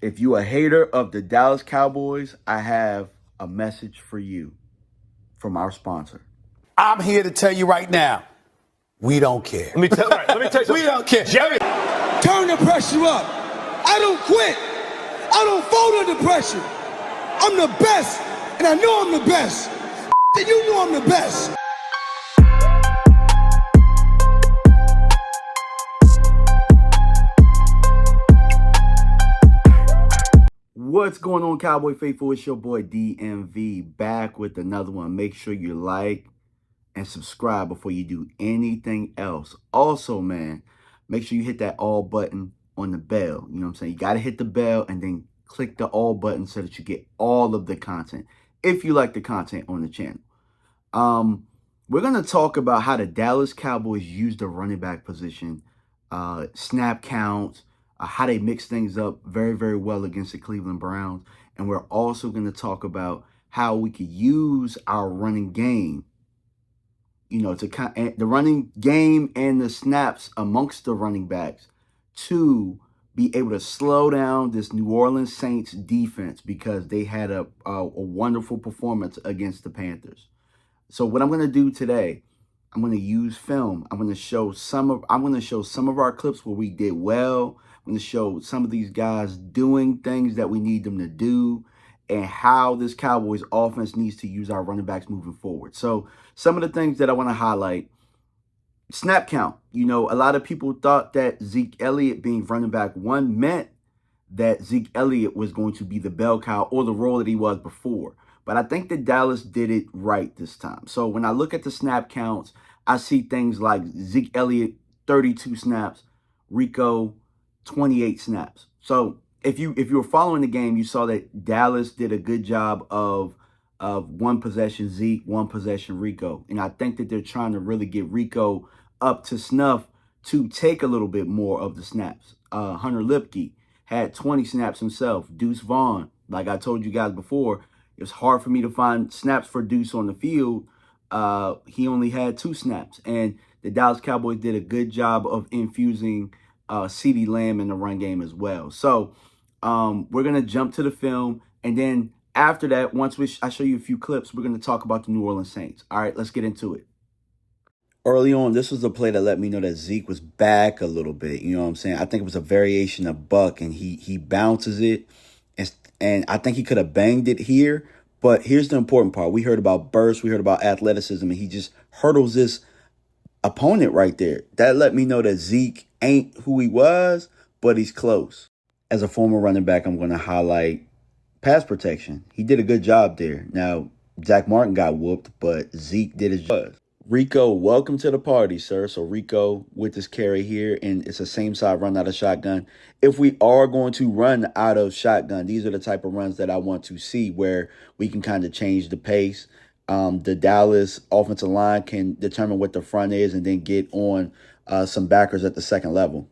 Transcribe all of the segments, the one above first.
If you a hater of the Dallas Cowboys, I have a message for you from our sponsor. I'm here to tell you right now, we don't care. Let me tell you something. We don't care. Jerry. Turn the pressure up. I don't quit. I don't fold under pressure. I'm the best, and I know I'm the best. And you know I'm the best. What's going on, Cowboy Faithful? It's your boy DMV back with another one. Make sure you like and subscribe before you do anything else. Also, man, make sure you hit that all button on the bell. You know what I'm saying? You got to hit the bell and then click the all button so that you get all of the content if you like the content on the channel. We're going to talk about how the Dallas Cowboys use the running back position, snap counts, how they mix things up very, very well against the Cleveland Browns. And we're also going to talk about how we could use our running game, you know, the running game and the snaps amongst the running backs to be able to slow down this New Orleans Saints defense because they had a wonderful performance against the Panthers. So what I'm going to do today, I'm going to use film. I'm going to show some of our clips where we did well. I'm going to show some of these guys doing things that we need them to do and how this Cowboys offense needs to use our running backs moving forward. So some of the things that I want to highlight: snap count. You know, a lot of people thought that Zeke Elliott being running back one meant that Zeke Elliott was going to be the bell cow or the role that he was before. But I think that Dallas did it right this time. So when I look at the snap counts, I see things like Zeke Elliott, 32 snaps, Rico, 28 snaps. So if you were following the game, you saw that Dallas did a good job of one possession Zeke, one possession Rico. And I think that they're trying to really get Rico up to snuff to take a little bit more of the snaps. Hunter Lipke had 20 snaps himself. Deuce Vaughn, like I told you guys before, it was hard for me to find snaps for Deuce on the field. He only had 2 snaps. And the Dallas Cowboys did a good job of infusing CeeDee Lamb in the run game as well. So we're going to jump to the film. And then after that, once I show you a few clips, we're going to talk about the New Orleans Saints. All right, let's get into it. Early on, this was a play that let me know that Zeke was back a little bit. You know what I'm saying? I think it was a variation of Buck, and he bounces it. And I think he could have banged it here. But here's the important part. We heard about burst. We heard about athleticism. And he just hurdles this opponent right there. That let me know that Zeke ain't who he was, but he's close. As a former running back, I'm going to highlight pass protection. He did a good job there. Now, Zach Martin got whooped, but Zeke did his job. Rico, welcome to the party, sir. So Rico with this carry here, and it's a same side run out of shotgun. If we are going to run out of shotgun, these are the type of runs that I want to see where we can kind of change the pace. The Dallas offensive line can determine what the front is and then get on some backers at the second level.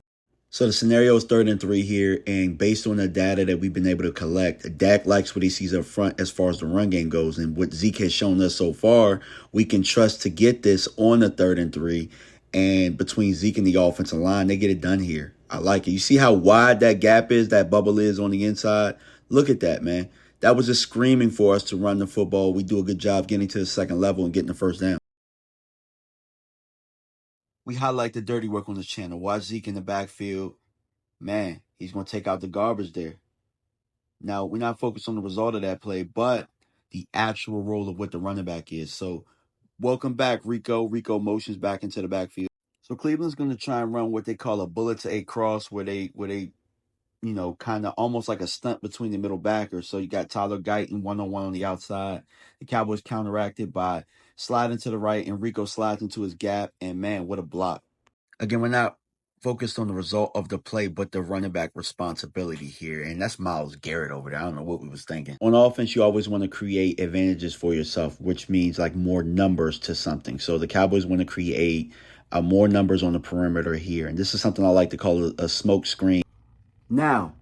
So the scenario is 3rd and 3 here, and based on the data that we've been able to collect, Dak likes what he sees up front as far as the run game goes. And what Zeke has shown us so far, we can trust to get this on the 3rd and 3. And between Zeke and the offensive line, they get it done here. I like it. You see how wide that gap is, that bubble is on the inside? Look at that, man. That was just screaming for us to run the football. We do a good job getting to the second level and getting the first down. We highlight the dirty work on this channel. Watch Zeke in the backfield. Man, he's going to take out the garbage there. Now, we're not focused on the result of that play, but the actual role of what the running back is. So, welcome back, Rico. Rico motions back into the backfield. So, Cleveland's going to try and run what they call a bullet to a cross, where they you know, kind of almost like a stunt between the middle backers. So, you got Tyler Guyton one-on-one on the outside. The Cowboys counteracted by sliding to the right, and Rico slides into his gap. And, man, what a block. Again, we're not focused on the result of the play, but the running back responsibility here. And that's Myles Garrett over there. I don't know what we was thinking. On offense, you always want to create advantages for yourself, which means like more numbers to something. So the Cowboys want to create more numbers on the perimeter here. And this is something I like to call a smoke screen. Now,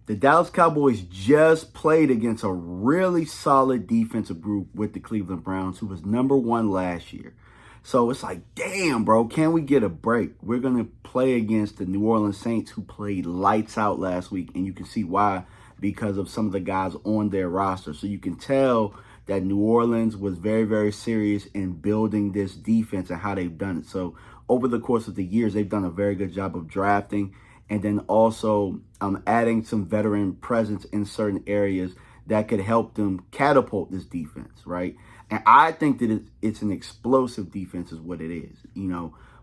the Dallas Cowboys just played against a really solid defensive group with the Cleveland Browns, who was #1 last year. So it's like, damn, bro, can we get a break? We're going to play against the New Orleans Saints, who played lights out last week, and you can see why because of some of the guys on their roster. So you can tell that New Orleans was very, very serious in building this defense and how they've done it. So over the course of the years, they've done a very good job of drafting and then also adding some veteran presence in certain areas that could help them catapult this defense, right? And I think that it's an explosive defense is what it is,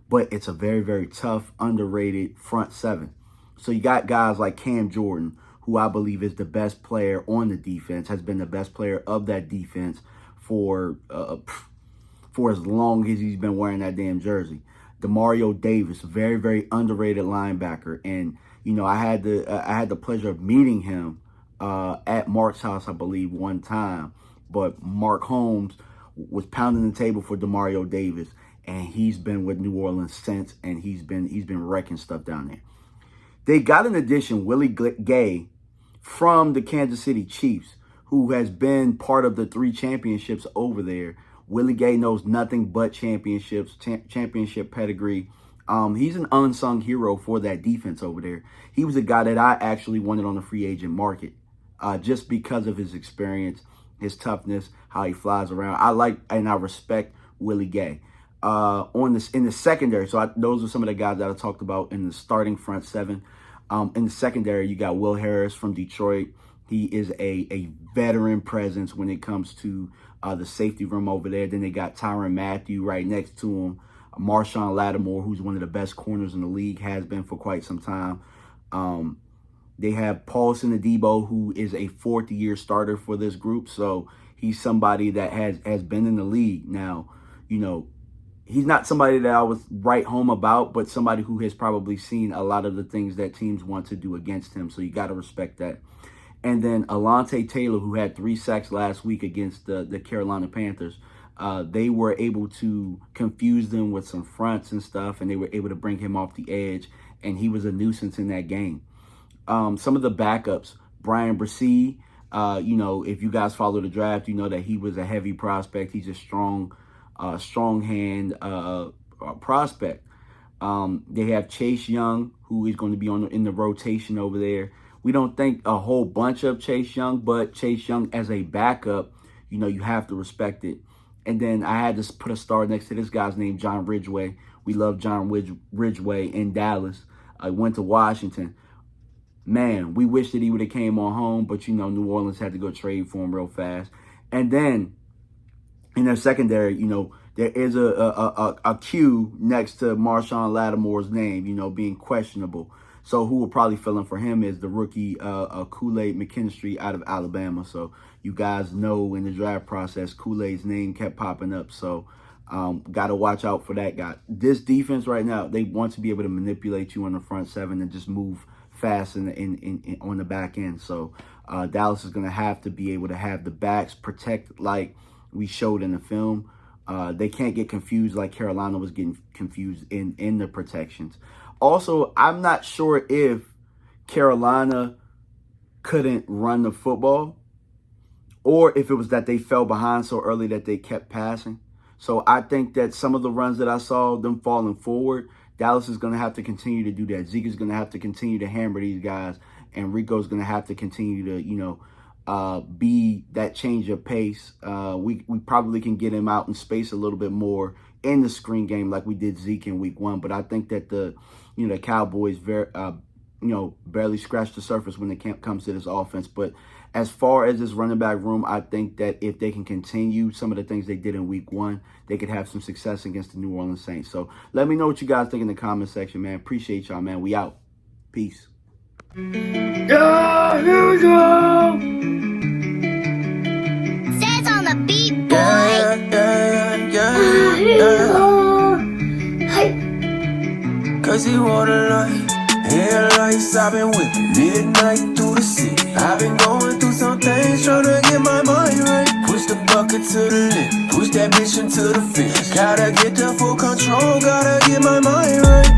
but it's a very, very tough, underrated front seven. So you got guys like Cam Jordan, who I believe is the best player on the defense, has been the best player of that defense for as long as he's been wearing that damn jersey. Demario Davis, very, very underrated linebacker. And, I had the pleasure of meeting him at Mark's house, I believe, one time. But Mark Holmes was pounding the table for Demario Davis, and he's been with New Orleans since, and he's been wrecking stuff down there. They got an addition, Willie Gay, from the Kansas City Chiefs, who has been part of the 3 championships over there. Willie Gay knows nothing but championships, championship pedigree. He's an unsung hero for that defense over there. He was a guy that I actually wanted on the free agent market just because of his experience, his toughness, how he flies around. I like and I respect Willie Gay. In the secondary, so those are some of the guys that I talked about in the starting front seven. In the secondary, you got Will Harris from Detroit. He is a veteran presence when it comes to the safety room over there. Then they got Tyrann Mathieu right next to him. Marshawn Lattimore, who's one of the best corners in the league, has been for quite some time. They have Paulson Adebo, who is a 4th-year starter for this group. So he's somebody that has been in the league. Now, he's not somebody that I was right home about, but somebody who has probably seen a lot of the things that teams want to do against him. So you got to respect that. And then Alontae Taylor, who had 3 sacks last week against the Carolina Panthers. They were able to confuse them with some fronts and stuff, and they were able to bring him off the edge, and he was a nuisance in that game. Some of the backups, Brian Bresee, if you guys follow the draft, you know that he was a heavy prospect. He's a strong hand prospect. They have Chase Young, who is going to be in the rotation over there. We don't think a whole bunch of Chase Young, but Chase Young as a backup, you have to respect it. And then I had to put a star next to this guy's name, John Ridgeway. We love John Ridgeway in Dallas. I went to Washington. Man, we wish that he would have came on home, but New Orleans had to go trade for him real fast. And then in their secondary, there is a Q next to Marshawn Lattimore's name, being questionable. So who will probably fill in for him is the rookie Kool-Aid McKinstry out of Alabama. So you guys know in the draft process, Kool-Aid's name kept popping up. So got to watch out for that guy. This defense right now, they want to be able to manipulate you on the front seven and just move fast in on the back end. So Dallas is going to have to be able to have the backs protect like we showed in the film. They can't get confused like Carolina was getting confused in the protections. Also, I'm not sure if Carolina couldn't run the football or if it was that they fell behind so early that they kept passing. So I think that some of the runs that I saw, them falling forward, Dallas is going to have to continue to do that. Zeke is going to have to continue to hammer these guys. And Rico's going to have to continue to, be that change of pace. We probably can get him out in space a little bit more in the screen game like we did Zeke in week 1. But I think that the Cowboys barely scratched the surface when it comes to this offense. But as far as this running back room, I think that if they can continue some of the things they did in week 1, they could have some success against the New Orleans Saints. So let me know what you guys think in the comment section, man. Appreciate y'all, man. We out. Peace. Yeah, here we go. Says on the beat, boy. Cause he wanna light. Headlights, I've been whipping midnight through the city. I've been going through some things, trying to get my mind right. Push the bucket to the limit, push that bitch into the finish. Gotta get the full control, gotta get my mind right.